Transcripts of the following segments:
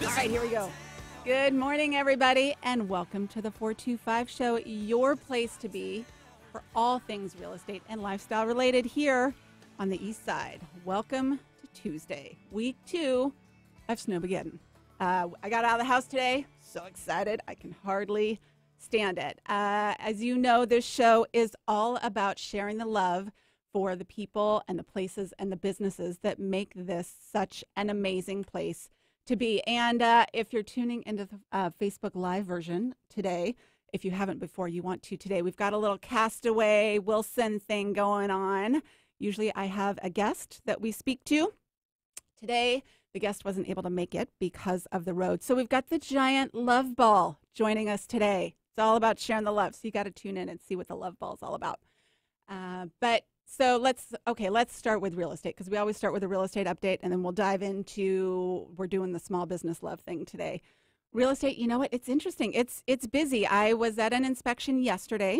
All right, here we go. Good morning, everybody, and welcome to the 425 Show, your place to be for all things real estate and lifestyle related here on the East Side. Welcome to Tuesday, week 2 of Snowmageddon. I got out of the house today. So excited. I can hardly stand it. As you know, this show is all about sharing the love for the people and the places and the businesses that make this such an amazing place to be. And if you're tuning into the Facebook Live version today, if you haven't before, you want to today, we've got a little Castaway Wilson thing going on. Usually I have a guest that we speak to. Today, the guest wasn't able to make it because of the road. So we've got the giant love ball joining us today. It's all about sharing the love. So you got to tune in and see what the love ball is all about. So let's start with real estate, because we always start with a real estate update, and then we'll dive into, we're doing the small business love thing today. Real estate, you know what? It's interesting. It's busy. I was at an inspection yesterday,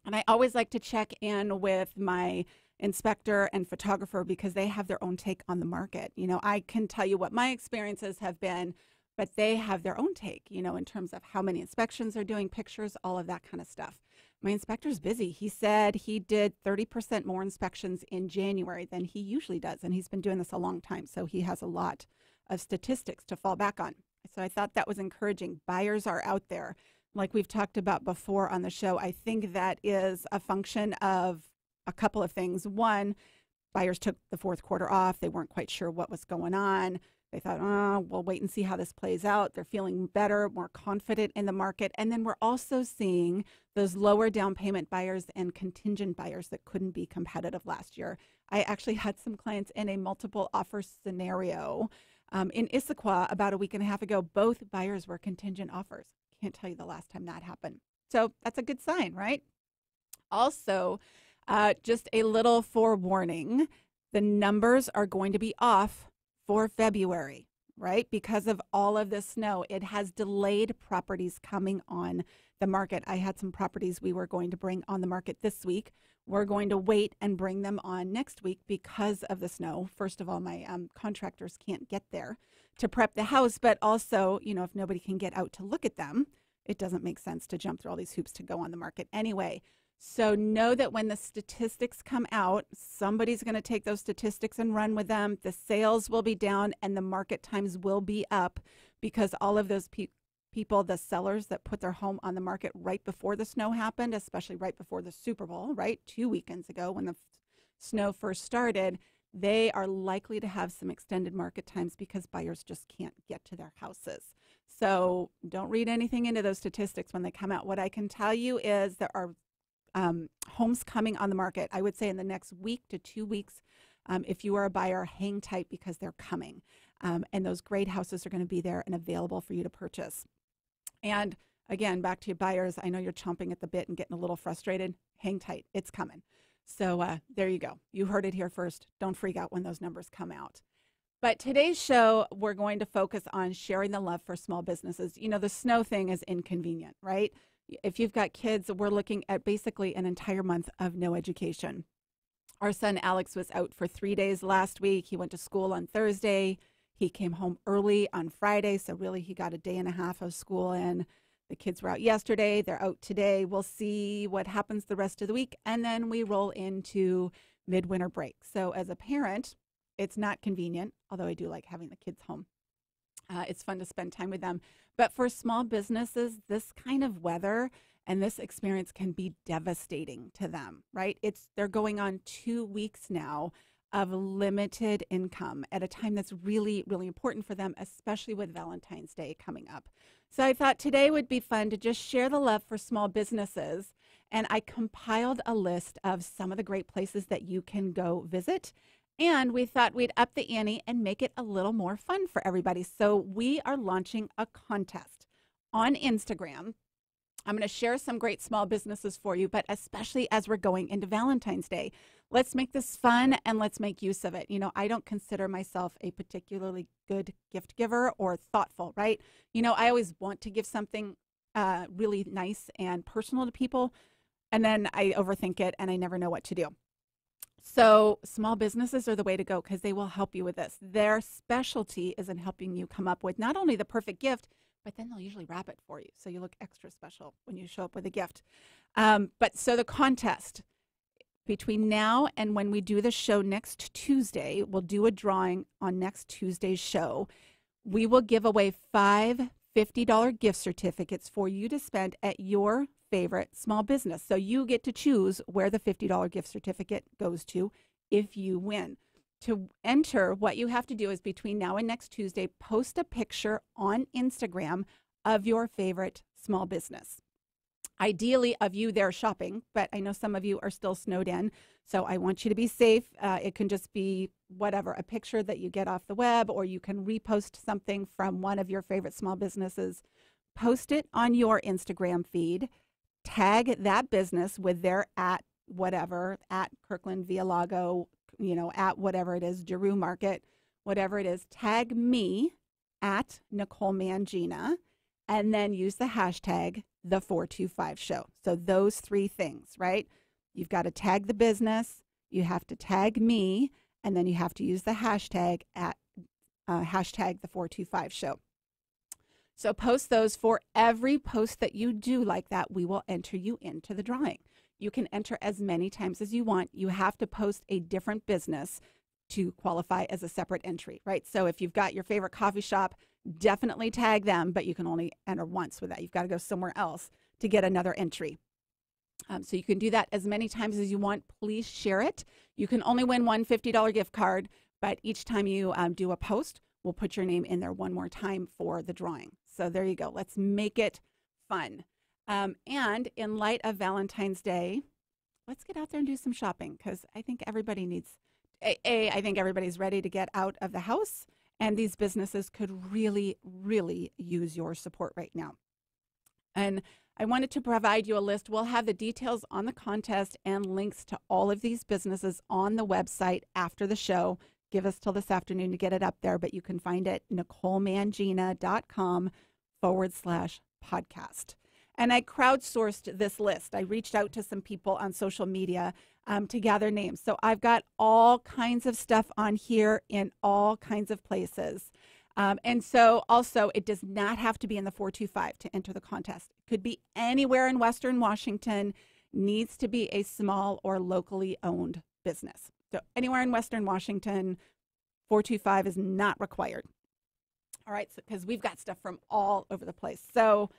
and I always like to check in with my inspector and photographer because they have their own take on the market. You know, I can tell you what my experiences have been, but they have their own take, you know, in terms of how many inspections they're doing, pictures, all of that kind of stuff. My inspector's busy. He said he did 30% more inspections in January than he usually does, and he's been doing this a long time, so he has a lot of statistics to fall back on. So I thought that was encouraging. Buyers are out there. Like we've talked about before on the show, I think that is a function of a couple of things. One, buyers took the fourth quarter off. They weren't quite sure what was going on. They thought, oh, we'll wait and see how this plays out. They're feeling better, more confident in the market. And then we're also seeing those lower down payment buyers and contingent buyers that couldn't be competitive last year. I actually had some clients in a multiple offer scenario in Issaquah about a week and a half ago. Both buyers were contingent offers. Can't tell you the last time that happened. So that's a good sign, right? Also, just a little forewarning, the numbers are going to be off for February, right? Because of all of this snow, it has delayed properties coming on the market. I had some properties we were going to bring on the market this week. We're going to wait and bring them on next week because of the snow. First of all, my contractors can't get there to prep the house, but also, you know, if nobody can get out to look at them, it doesn't make sense to jump through all these hoops to go on the market anyway. So know that when the statistics come out, somebody's going to take those statistics and run with them. The sales will be down and the market times will be up because all of those people, the sellers that put their home on the market right before the snow happened, especially right before the Super Bowl, right? 2 weekends ago when the snow first started, they are likely to have some extended market times because buyers just can't get to their houses. So don't read anything into those statistics when they come out. What I can tell you is there are homes coming on the market, I would say in the next week to 2 weeks. If you are a buyer, hang tight because they're coming. And those great houses are going to be there and available for you to purchase. And again, back to your buyers, I know you're chomping at the bit and getting a little frustrated. Hang tight. It's coming. So there you go. You heard it here first. Don't freak out when those numbers come out. But today's show, we're going to focus on sharing the love for small businesses. You know, the snow thing is inconvenient, right? If you've got kids, we're looking at basically an entire month of no education. Our son Alex was out for 3 days last week. He went to school on Thursday. He came home early on Friday, so really he got a day and a half of school in. The kids were out yesterday. They're out today. We'll see what happens the rest of the week, and then we roll into midwinter break. So as a parent, it's not convenient, although I do like having the kids home. It's fun to spend time with them. But for small businesses, this kind of weather and this experience can be devastating to them, right? They're going on 2 weeks now of limited income at a time that's really, really important for them, especially with Valentine's Day coming up. So I thought today would be fun to just share the love for small businesses. And I compiled a list of some of the great places that you can go visit. And we thought we'd up the ante and make it a little more fun for everybody. So we are launching a contest on Instagram. I'm going to share some great small businesses for you, but especially as we're going into Valentine's Day. Let's make this fun and let's make use of it. You know, I don't consider myself a particularly good gift giver or thoughtful, right? You know, I always want to give something really nice and personal to people, and then I overthink it and I never know what to do. So small businesses are the way to go because they will help you with this. Their specialty is in helping you come up with not only the perfect gift, but then they'll usually wrap it for you. So you look extra special when you show up with a gift. But so the contest between now and when we do the show next Tuesday, we'll do a drawing on next Tuesday's show. We will give away five $50 gift certificates for you to spend at your favorite small business. So you get to choose where the $50 gift certificate goes to if you win. To enter, what you have to do is between now and next Tuesday, post a picture on Instagram of your favorite small business. Ideally of you there shopping, but I know some of you are still snowed in, so I want you to be safe. It can just be whatever, a picture that you get off the web, or you can repost something from one of your favorite small businesses. Post it on your Instagram feed. Tag that business with their at whatever, at Kirkland Via Lago, at whatever it is, Giroux Market, whatever it is. Tag me at Nicole Mangina, and then use the hashtag the 425 show. So those three things, right? You've got to tag the business, you have to tag me, and then you have to use the hashtag at hashtag the 425 show. So post those. For every post that you do like that, we will enter you into the drawing. You can enter as many times as you want. You have to post a different business to qualify as a separate entry, right? So if you've got your favorite coffee shop, definitely tag them, but you can only enter once with that. You've got to go somewhere else to get another entry. So you can do that as many times as you want. Please share it. You can only win one $50 gift card, but each time you do a post, we'll put your name in there one more time for the drawing. So there you go. Let's make it fun. And in light of Valentine's Day, let's get out there and do some shopping, because I think everybody needs, I think everybody's ready to get out of the house, and these businesses could really, really use your support right now. And I wanted to provide you a list. We'll have the details on the contest and links to all of these businesses on the website after the show. Give us till this afternoon to get it up there, but you can find it NicoleMangina.com/podcast. And I crowdsourced this list. I reached out to some people on social media to gather names. So I've got all kinds of stuff on here in all kinds of places. And so also, it does not have to be in the 425 to enter the contest. It could be anywhere in Western Washington, needs to be a small or locally owned business. So anywhere in Western Washington, 425 is not required. All right, so because we've got stuff from all over the place. So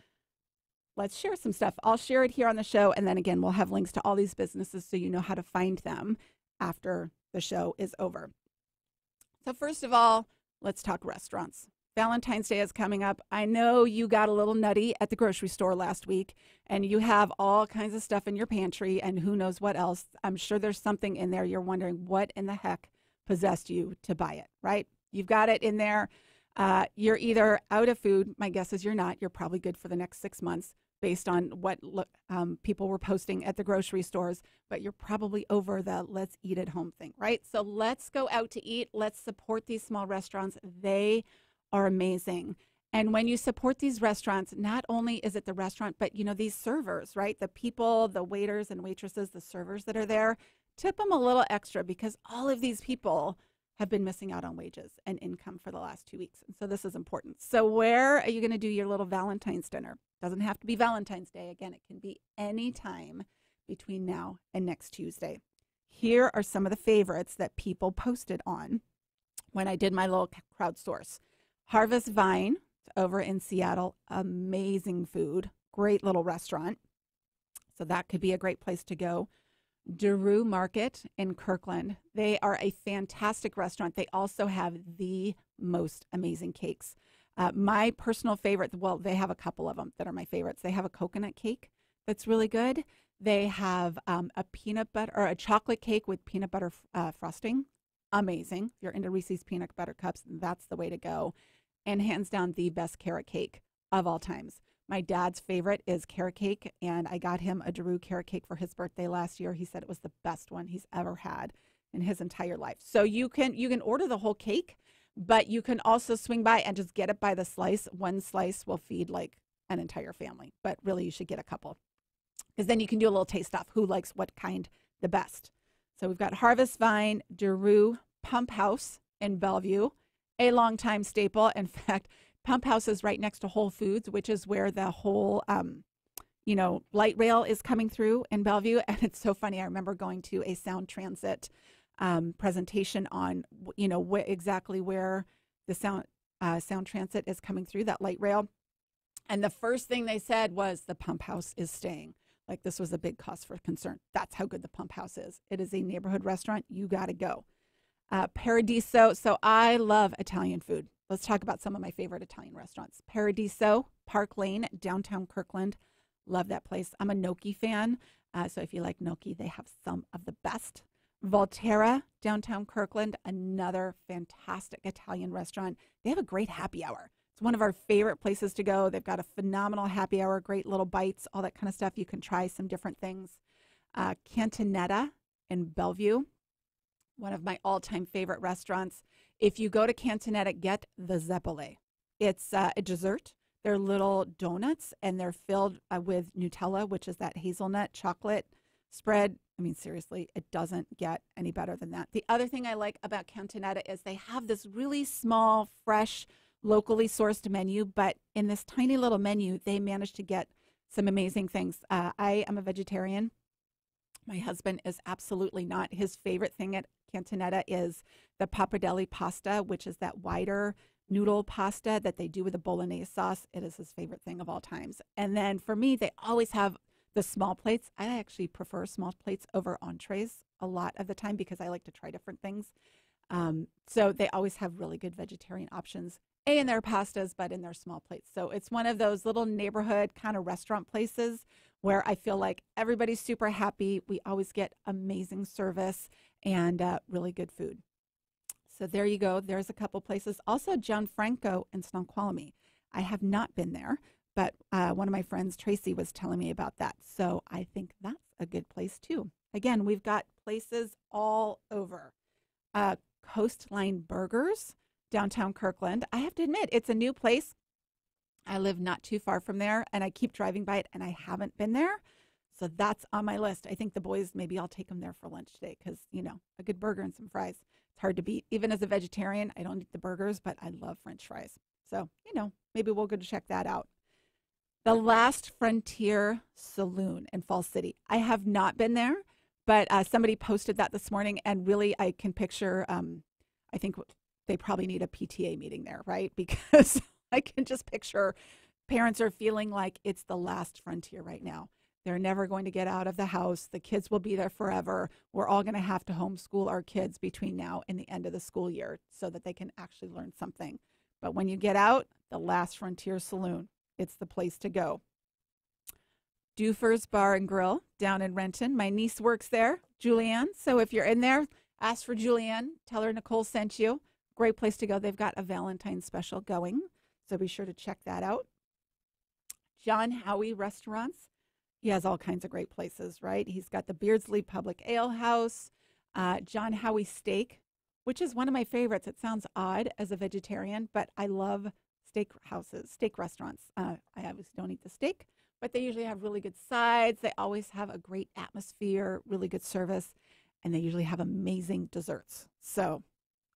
let's share some stuff. I'll share it here on the show, and then again, we'll have links to all these businesses so you know how to find them after the show is over. So first of all, let's talk restaurants. Valentine's Day is coming up. I know you got a little nutty at the grocery store last week, and you have all kinds of stuff in your pantry and who knows what else. I'm sure there's something in there you're wondering what in the heck possessed you to buy it, right? You've got it in there. You're either out of food. My guess is you're not. You're probably good for the next 6 months based on what people were posting at the grocery stores, but you're probably over the let's eat at home thing, right? So let's go out to eat. Let's support these small restaurants. They are amazing. And when you support these restaurants, not only is it the restaurant, but these servers, right? The people, the waiters and waitresses, the servers that are there, tip them a little extra, because all of these people have been missing out on wages and income for the last 2 weeks. And so this is important. So where are you going to do your little Valentine's dinner? Doesn't have to be Valentine's Day. Again, it can be any time between now and next Tuesday. Here are some of the favorites that people posted on when I did my little crowdsource. Harvest Vine over in Seattle, amazing food, great little restaurant. So that could be a great place to go. Giroux Market in Kirkland. They are a fantastic restaurant. They also have the most amazing cakes. My personal favorite, well, they have a couple of them that are my favorites. They have a coconut cake that's really good. They have a peanut butter or a chocolate cake with peanut butter frosting. Amazing. If you're into Reese's peanut butter cups, that's the way to go. And hands down, the best carrot cake of all times. My dad's favorite is carrot cake, and I got him a Giroux carrot cake for his birthday last year. He said it was the best one he's ever had in his entire life. So you can order the whole cake, but you can also swing by and just get it by the slice. One slice will feed like an entire family, but really you should get a couple, because then you can do a little taste off who likes what kind the best. So we've got Harvest Vine, Daru, Pump House in Bellevue, a longtime staple. In fact, Pump House is right next to Whole Foods, which is where the whole, light rail is coming through in Bellevue. And it's so funny. I remember going to a Sound Transit presentation on, exactly where the Sound Transit is coming through, that light rail. And the first thing they said was the Pump House is staying. Like this was a big cause for concern. That's how good the Pump House is. It is a neighborhood restaurant. You got to go. Paradiso. So I love Italian food. Let's talk about some of my favorite Italian restaurants. Paradiso, Park Lane, downtown Kirkland. Love that place. I'm a gnocchi fan. So if you like gnocchi, they have some of the best. Volterra, downtown Kirkland, another fantastic Italian restaurant. They have a great happy hour. It's one of our favorite places to go. They've got a phenomenal happy hour, great little bites, all that kind of stuff. You can try some different things. Cantonetta in Bellevue, one of my all-time favorite restaurants. If you go to Cantonetta, get the Zeppole. It's a dessert. They're little donuts, and they're filled with Nutella, which is that hazelnut chocolate spread. I mean, seriously, it doesn't get any better than that. The other thing I like about Cantonetta is they have this really small, fresh, locally sourced menu, but in this tiny little menu, they managed to get some amazing things. I am a vegetarian. My husband is absolutely not. His favorite thing at Cantonetta is the pappardelle pasta, which is that wider noodle pasta that they do with a bolognese sauce. It is his favorite thing of all times. And then for me, they always have the small plates. I actually prefer small plates over entrees a lot of the time because I like to try different things. So they always have really good vegetarian options, in their pastas, but in their small plates. So it's one of those little neighborhood kind of restaurant places where I feel like everybody's super happy. We always get amazing service and really good food. So there you go. There's a couple places. Also, Gianfranco in Snoqualmie. I have not been there, but one of my friends, Tracy, was telling me about that. So I think that's a good place too. Again, we've got places all over. Coastline Burgers, downtown Kirkland. I have to admit, it's a new place. I live not too far from there, and I keep driving by it, and I haven't been there. So that's on my list. I think the boys, maybe I'll take them there for lunch today because, a good burger and some fries. It's hard to beat. Even as a vegetarian, I don't eat the burgers, but I love French fries. So, maybe we'll go to check that out. The Last Frontier Saloon in Falls City. I have not been there, but somebody posted that this morning, and really I can picture, I think they probably need a PTA meeting there, right? Because I can just picture parents are feeling like it's the last frontier right now. They're never going to get out of the house. The kids will be there forever. We're all going to have to homeschool our kids between now and the end of the school year so that they can actually learn something. But when you get out, the Last Frontier Saloon, it's the place to go. Doofer's Bar and Grill down in Renton. My niece works there, Julianne. So if you're in there, ask for Julianne. Tell her Nicole sent you. Great place to go. They've got a Valentine's special going, so be sure to check that out. John Howie Restaurants. He has all kinds of great places, right? He's got the Beardsley Public Ale House, John Howie Steak, which is one of my favorites. It sounds odd as a vegetarian, but I love steak houses, steak restaurants. I obviously don't eat the steak, but they usually have really good sides. They always have a great atmosphere, really good service, and they usually have amazing desserts. So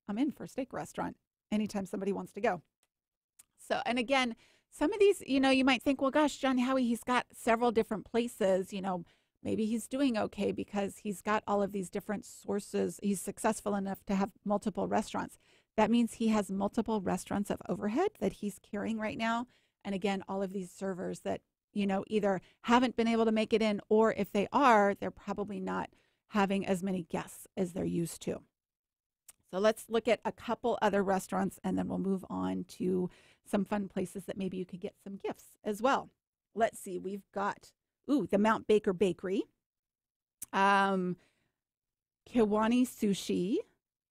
I'm in for a steak restaurant anytime somebody wants to go. So, and again, some of these, you might think, well, gosh, John Howie, he's got several different places, maybe he's doing okay because he's got all of these different sources. He's successful enough to have multiple restaurants. That means he has multiple restaurants of overhead that he's carrying right now. And again, all of these servers that, either haven't been able to make it in, or if they are, they're probably not having as many guests as they're used to. So let's look at a couple other restaurants, and then we'll move on to some fun places that maybe you could get some gifts as well. Let's see. We've got, the Mount Baker Bakery, Kiwani Sushi,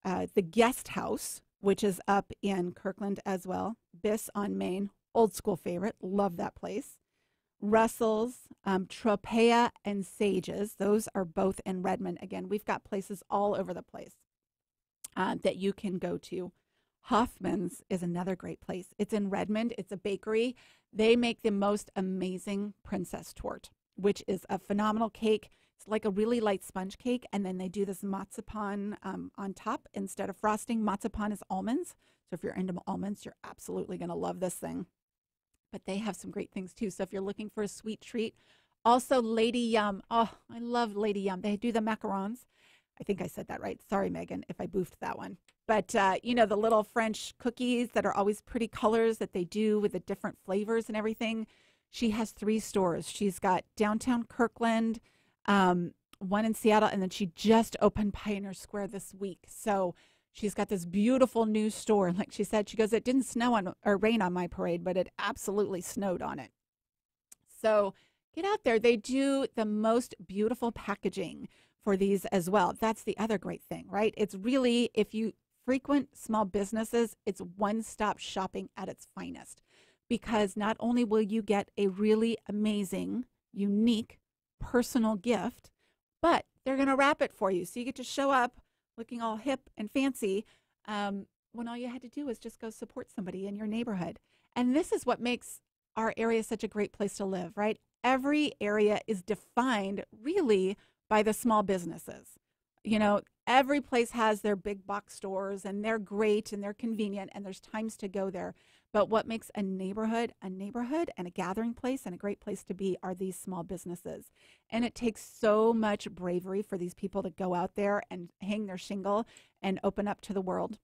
the Guest House, which is up in Kirkland as well, Biss on Main, old school favorite. Love that place. Russell's, Tropea, and Sages. Those are both in Redmond. Again, we've got places all over the place that you can go to. Hoffman's is another great place. It's in Redmond. It's a bakery. They make the most amazing princess torte, which is a phenomenal cake. It's like a really light sponge cake, and then they do this marzipan on top instead of frosting. Marzipan is almonds. So if you're into almonds, you're absolutely going to love this thing. But they have some great things too. So if you're looking for a sweet treat, also Lady Yum. Oh, I love Lady Yum. They do the macarons. I think I said that right. Sorry, Megan, if I boofed that one. But, you know, the little French cookies that are always pretty colors that they do with the different flavors and everything. She has 3 stores. She's got downtown Kirkland, one in Seattle, and then she just opened Pioneer Square this week. So she's got this beautiful new store. And like she said, she goes, it didn't snow on or rain on my parade, but it absolutely snowed on it. So get out there. They do the most beautiful packaging for these as well. That's the other great thing, right? It's really, if you frequent small businesses, it's one-stop shopping at its finest, because not only will you get a really amazing, unique, personal gift, but they're going to wrap it for you. So you get to show up looking all hip and fancy when all you had to do was just go support somebody in your neighborhood. And this is what makes our area such a great place to live, right? Every area is defined really by the small businesses. You know, every place has their big box stores, and they're great and they're convenient, and there's times to go there. But what makes a neighborhood and a gathering place and a great place to be are these small businesses. And it takes so much bravery for these people to go out there and hang their shingle and open up to the world,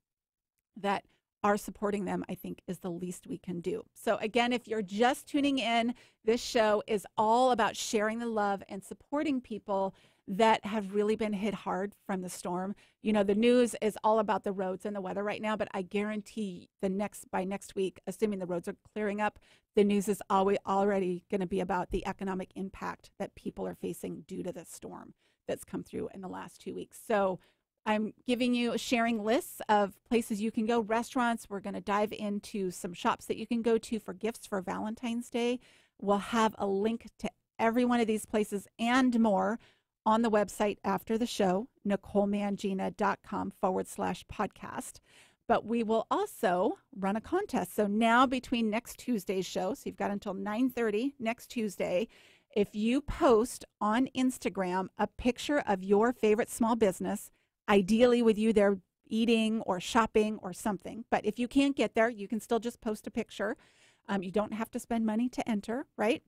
that our supporting them, I think, is the least we can do. So again, if you're just tuning in, this show is all about sharing the love and supporting people that have really been hit hard from the storm. You know, the news is all about the roads and the weather right now, but I guarantee by next week, assuming the roads are clearing up, the news is already going to be about the economic impact that people are facing due to this storm that's come through in the last 2 weeks. So I'm giving you sharing lists of places you can go, restaurants. We're going to dive into some shops that you can go to for gifts for Valentine's Day. We'll have a link to every one of these places and more on the website after the show, NicoleMangina.com/podcast. But we will also run a contest. So now between next Tuesday's show, so you've got until 9:30 next Tuesday, if you post on Instagram a picture of your favorite small business, ideally with you there eating or shopping or something. But if you can't get there, you can still just post a picture. You don't have to spend money to enter, right?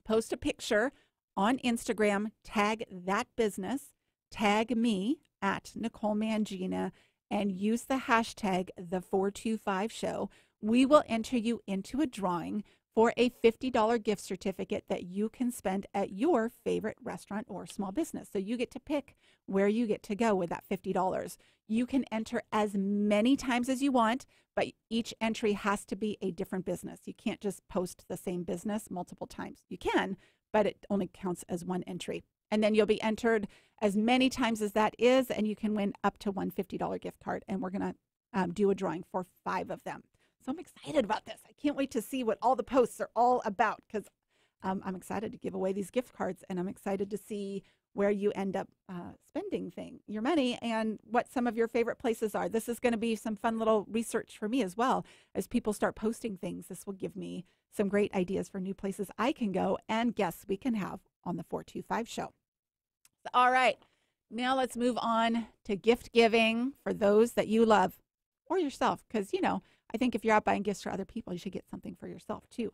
Post a picture on Instagram, tag that business, tag me at Nicole Mangina, and use the hashtag the425show. We will enter you into a drawing for a $50 gift certificate that you can spend at your favorite restaurant or small business. So you get to pick where you get to go with that $50. You can enter as many times as you want, but each entry has to be a different business. You can't just post the same business multiple times. You can, but it only counts as one entry. And then you'll be entered as many times as that is, and you can win up to one $50 gift card. And we're going to do a drawing for 5 of them. So I'm excited about this. I can't wait to see what all the posts are all about, because I'm excited to give away these gift cards, and I'm excited to see where you end up spending your money and what some of your favorite places are. This is going to be some fun little research for me as well. As people start posting things, this will give me some great ideas for new places I can go and guests we can have on the 425 show. All right, now let's move on to gift giving for those that you love or yourself, because, you know, I think if you're out buying gifts for other people, you should get something for yourself too.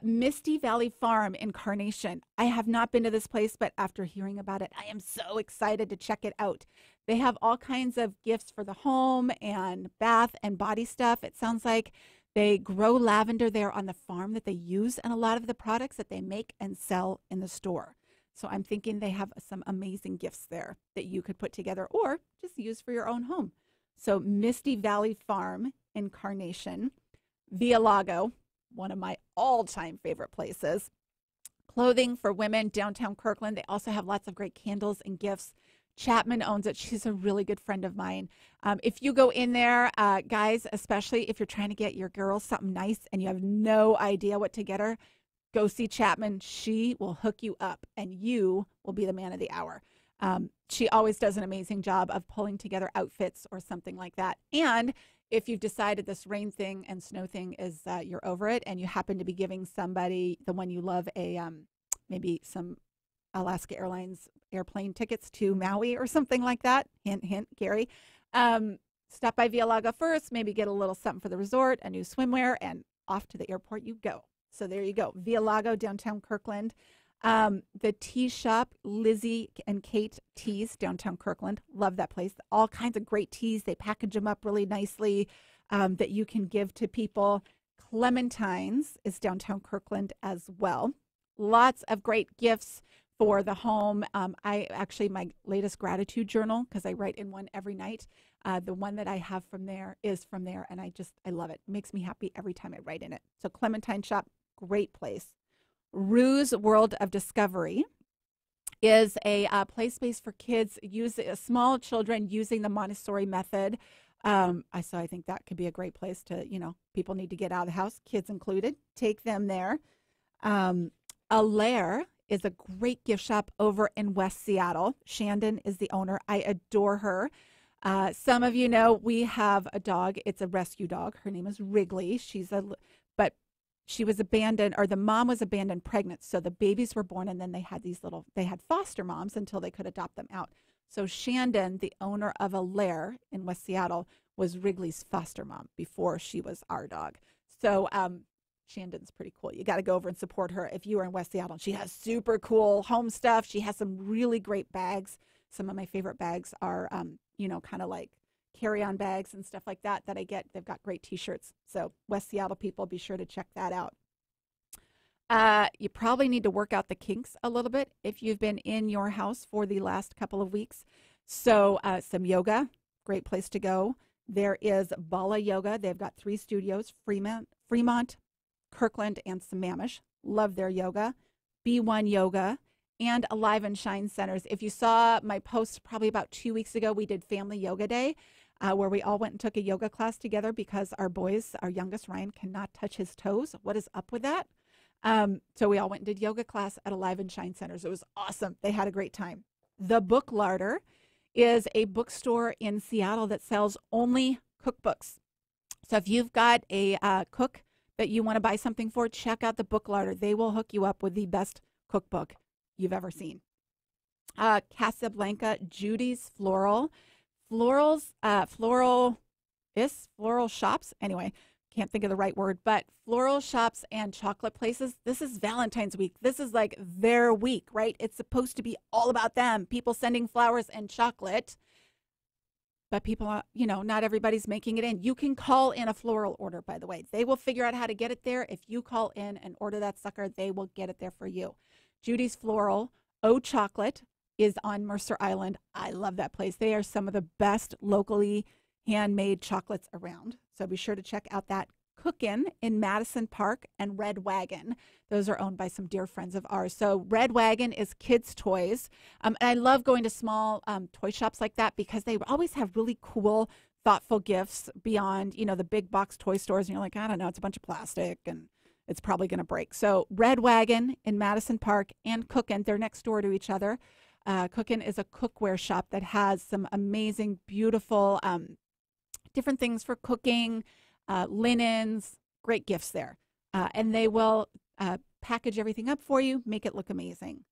Misty Valley Farm in Carnation. I have not been to this place, but after hearing about it, I am so excited to check it out. They have all kinds of gifts for the home and bath and body stuff. It sounds like they grow lavender there on the farm that they use in a lot of the products that they make and sell in the store. So I'm thinking they have some amazing gifts there that you could put together or just use for your own home. So Misty Valley Farm in Carnation. Via Lago, one of my all-time favorite places. Clothing for women, downtown Kirkland. They also have lots of great candles and gifts. Chapman owns it. She's a really good friend of mine. If you go in there, guys, especially if you're trying to get your girl something nice and you have no idea what to get her, go see Chapman. She will hook you up, and you will be the man of the hour. She always does an amazing job of pulling together outfits or something like that. And if you've decided this rain thing and snow thing is you're over it, and you happen to be giving somebody, the one you love, maybe some Alaska Airlines airplane tickets to Maui or something like that. Hint, hint, Gary. Stop by Via Lago first, maybe get a little something for the resort, a new swimwear, and off to the airport you go. So there you go. Via Lago, downtown Kirkland. The tea shop, Lizzie and Kate Teas, downtown Kirkland. Love that place. All kinds of great teas. They package them up really nicely that you can give to people. Clementine's is downtown Kirkland as well. Lots of great gifts for the home. My latest gratitude journal, because I write in one every night, the one that I have from there is from there, and I love it. It makes me happy every time I write in it. So Clementine Shop, great place. Rue's World of Discovery is a play space for kids, small children using the Montessori method. I think that could be a great place to, people need to get out of the house, kids included. Take them there. Allaire is a great gift shop over in West Seattle. Shandon is the owner. I adore her. Some of you know we have a dog. It's a rescue dog. Her name is Wrigley. But she was abandoned, or the mom was abandoned pregnant. So the babies were born, and then they had foster moms until they could adopt them out. So Shandon, the owner of Allaire in West Seattle, was Wrigley's foster mom before she was our dog. So Shandon's pretty cool. You got to go over and support her if you are in West Seattle. She has super cool home stuff. She has some really great bags. Some of my favorite bags are, kind of like carry-on bags and stuff like that I get. They've got great T-shirts. So West Seattle people, be sure to check that out. You probably need to work out the kinks a little bit if you've been in your house for the last couple of weeks. So some yoga, great place to go. There is Bala Yoga. They've got 3 studios, Fremont, Kirkland, and Sammamish. Love their yoga. B1 Yoga and Alive and Shine Centers. If you saw my post probably about 2 weeks ago, we did Family Yoga Day, where we all went and took a yoga class together because our youngest Ryan, cannot touch his toes. What is up with that? So we all went and did yoga class at Alive and Shine Centers. It was awesome. They had a great time. The Book Larder is a bookstore in Seattle that sells only cookbooks. So if you've got a cook that you want to buy something for, check out the Book Larder. They will hook you up with the best cookbook you've ever seen. Casablanca, Judy's Floral shops. Anyway, can't think of the right word, but floral shops and chocolate places. This is Valentine's week. This is like their week, right? It's supposed to be all about them, people sending flowers and chocolate. But people, not everybody's making it in. You can call in a floral order, by the way. They will figure out how to get it there. If you call in and order that sucker, they will get it there for you. Judy's Floral, Chocolate is on Mercer Island. I love that place. They are some of the best locally handmade chocolates around. So be sure to check out that. Cookin' in Madison Park and Red Wagon. Those are owned by some dear friends of ours. So Red Wagon is kids' toys. And I love going to small toy shops like that because they always have really cool, thoughtful gifts beyond, the big box toy stores. And you're like, I don't know, it's a bunch of plastic and it's probably going to break. So Red Wagon in Madison Park and Cookin', they're next door to each other. Cookin' is a cookware shop that has some amazing, beautiful, different things for cooking, linens, great gifts there. And they will package everything up for you, make it look amazing.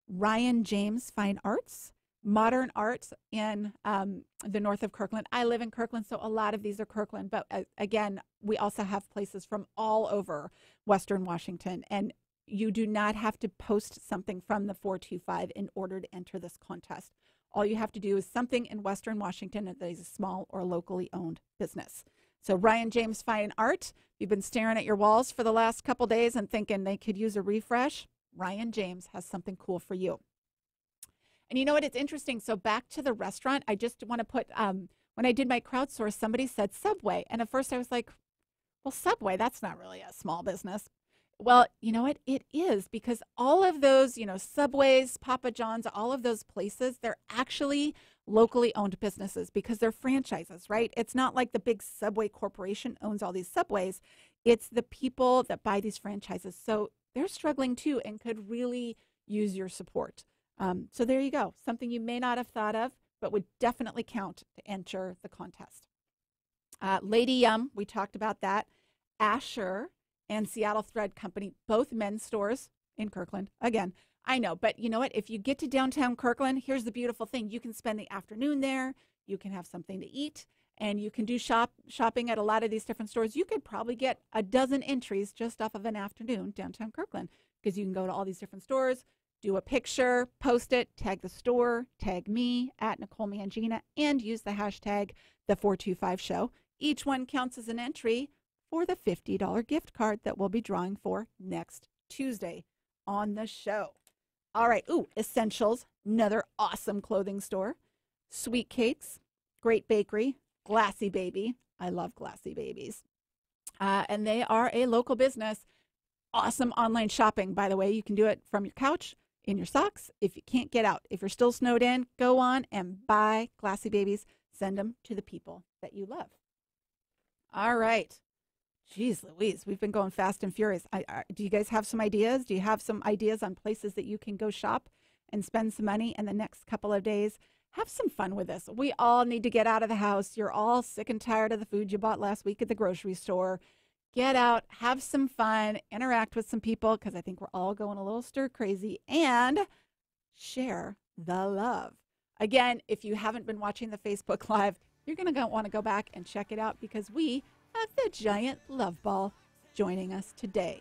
Ryan James Fine Arts, modern arts in the north of Kirkland. I live in Kirkland, so a lot of these are Kirkland. But again, we also have places from all over Western Washington. And you do not have to post something from the 425 in order to enter this contest. All you have to do is something in Western Washington that is a small or locally owned business. So Ryan James Fine Art, you've been staring at your walls for the last couple days and thinking they could use a refresh. Ryan James has something cool for you. And you know what? It's interesting. So back to the restaurant, I just want to put, when I did my crowdsource, somebody said Subway. And at first I was like, well, Subway, that's not really a small business. Well, you know what? It is, because all of those, Subways, Papa John's, all of those places, they're actually locally owned businesses because they're franchises, right? It's not like the big Subway corporation owns all these Subways. It's the people that buy these franchises. So they're struggling too and could really use your support. So there you go. Something you may not have thought of, but would definitely count to enter the contest. Lady Yum, we talked about that. Asher and Seattle Thread Company, both men's stores in Kirkland. Again, I know, but you know what? If you get to downtown Kirkland, here's the beautiful thing. You can spend the afternoon there. You can have something to eat, and you can do shopping at a lot of these different stores. You could probably get a dozen entries just off of an afternoon downtown Kirkland because you can go to all these different stores, do a picture, post it, tag the store, tag me at Nicole Mangina, and use the hashtag the425show. Each one counts as an entry for the $50 gift card that we'll be drawing for next Tuesday on the show. All right. Ooh, Essentials, another awesome clothing store. Sweet Cakes, great bakery. Glassy Baby. I love Glassy Babies. And they are a local business. Awesome online shopping, by the way. You can do it from your couch, in your socks. If you can't get out, if you're still snowed in, go on and buy Glassy Babies. Send them to the people that you love. All right. Jeez Louise, we've been going fast and furious. Do you guys have some ideas? Do you have some ideas on places that you can go shop and spend some money in the next couple of days? Have some fun with this. We all need to get out of the house. You're all sick and tired of the food you bought last week at the grocery store. Get out, have some fun, interact with some people, because I think we're all going a little stir crazy, and share the love. Again, if you haven't been watching the Facebook Live, you're going to want to go back and check it out because we have the giant love ball joining us today,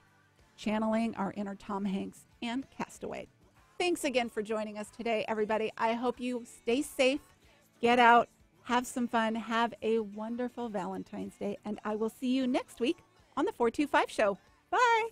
channeling our inner Tom Hanks and Castaway. Thanks again for joining us today, everybody. I hope you stay safe, get out, have some fun, have a wonderful Valentine's Day, and I will see you next week on the 425 Show. Bye.